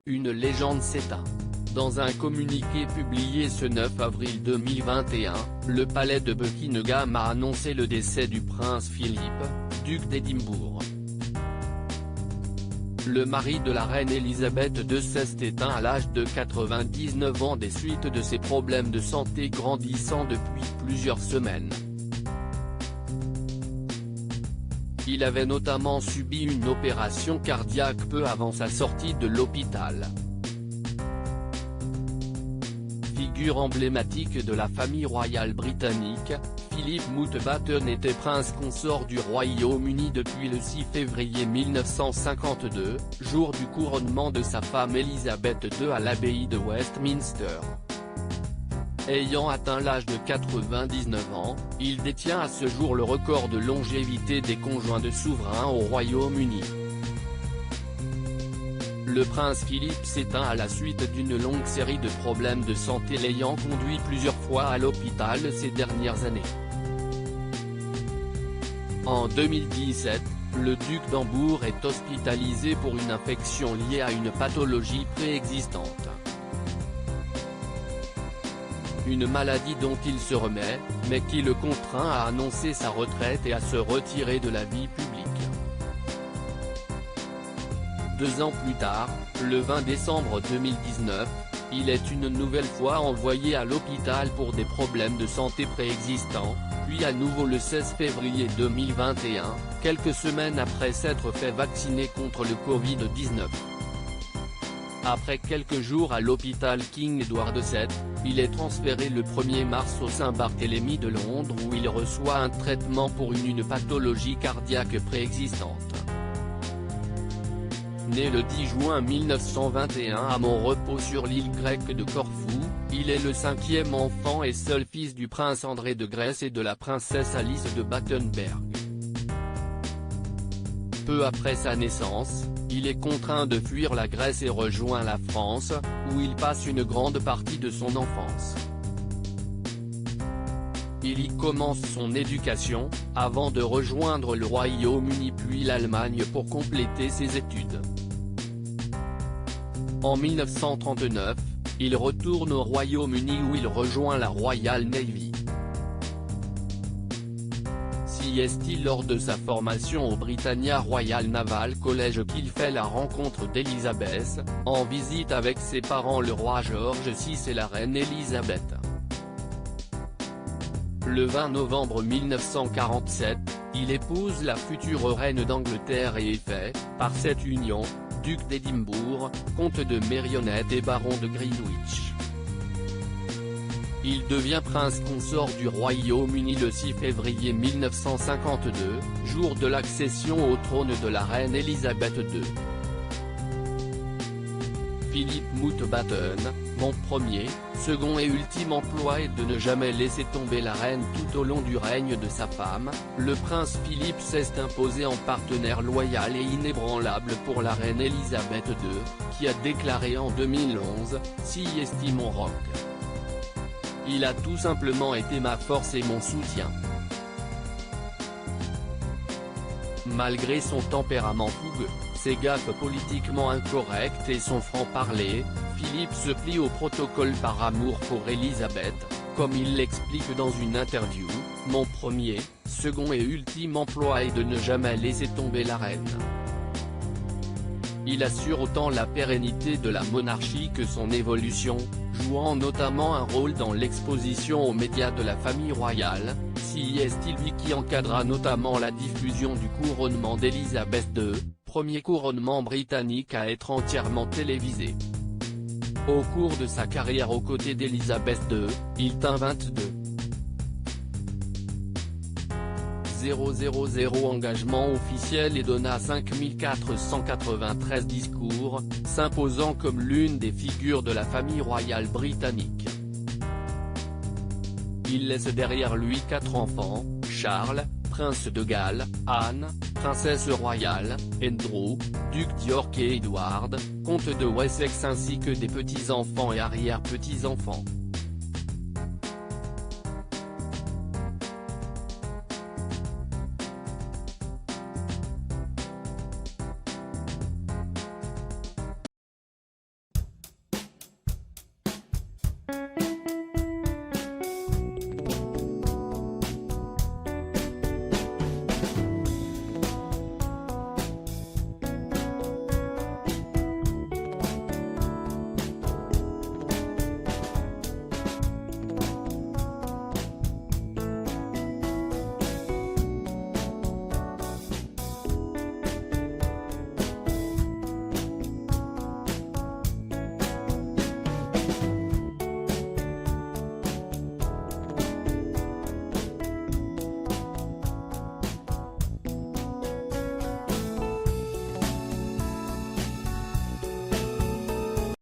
une légende s'éteint. Dans un communiqué publié ce 9 avril 2021, le palais de Buckingham a annoncé le décès du prince Philippe, duc d'Édimbourg. Le mari de la reine Elisabeth II s'est éteint à l'âge de 99 ans des suites de ses problèmes de santé grandissant depuis plusieurs semaines. Il avait notamment subi une opération cardiaque peu avant sa sortie de l'hôpital. Figure emblématique de la famille royale britannique, Philip Mountbatten était prince consort du Royaume-Uni depuis le 6 février 1952, jour du couronnement de sa femme Elisabeth II à l'abbaye de Westminster. Ayant atteint l'âge de 99 ans, il détient à ce jour le record de longévité des conjoints de souverains au Royaume-Uni. Le prince Philippe s'éteint à la suite d'une longue série de problèmes de santé l'ayant conduit plusieurs fois à l'hôpital ces dernières années. En 2017, le duc d'Hambourg est hospitalisé pour une infection liée à une pathologie préexistante. Une maladie dont il se remet, mais qui le contraint à annoncer sa retraite et à se retirer de la vie publique. 2 ans plus tard, le 20 décembre 2019, il est une nouvelle fois envoyé à l'hôpital pour des problèmes de santé préexistants, puis à nouveau le 16 février 2021, quelques semaines après s'être fait vacciner contre le Covid-19. Après quelques jours à l'hôpital King Edward VII, il est transféré le 1er mars au Saint-Barthélemy de Londres où il reçoit un traitement pour une pathologie cardiaque préexistante. Né le 10 juin 1921 à Montrepos sur l'île grecque de Corfou, il est le 5e enfant et seul fils du prince André de Grèce et de la princesse Alice de Battenberg. Peu après sa naissance, il est contraint de fuir la Grèce et rejoint la France, où il passe une grande partie de son enfance. Il y commence son éducation, avant de rejoindre le Royaume-Uni puis l'Allemagne pour compléter ses études. En 1939, il retourne au Royaume-Uni où il rejoint la Royal Navy. Est-il lors de sa formation au Britannia Royal Naval College qu'il fait la rencontre d'Elisabeth, en visite avec ses parents le roi George VI et la reine Elisabeth. Le 20 novembre 1947, il épouse la future reine d'Angleterre et est fait, par cette union, duc d'Édimbourg, comte de Merioneth et baron de Greenwich. Il devient prince consort du Royaume-Uni le 6 février 1952, jour de l'accession au trône de la reine Elisabeth II. Philip Mountbatten, mon premier, second et ultime emploi est de ne jamais laisser tomber la reine tout au long du règne de sa femme. Le prince Philippe s'est imposé en partenaire loyal et inébranlable pour la reine Elisabeth II, qui a déclaré en 2011, « Si estime mon roc. Il a tout simplement été ma force et mon soutien. » Malgré son tempérament fougueux, ses gaffes politiquement incorrectes et son franc-parler, Philippe se plie au protocole par amour pour Elisabeth, comme il l'explique dans une interview, « Mon premier, second et ultime emploi est de ne jamais laisser tomber la reine. » Il assure autant la pérennité de la monarchie que son évolution, jouant notamment un rôle dans l'exposition aux médias de la famille royale, c'est lui qui encadra notamment la diffusion du couronnement d'Elisabeth II, premier couronnement britannique à être entièrement télévisé. Au cours de sa carrière aux côtés d'Elisabeth II, il tint 22,000 engagements officiels et donna 5493 discours, s'imposant comme l'une des figures de la famille royale britannique. Il laisse derrière lui 4 enfants, Charles, prince de Galles, Anne, princesse royale, Andrew, duc d'York et Edward, comte de Wessex ainsi que des petits-enfants et arrière-petits-enfants.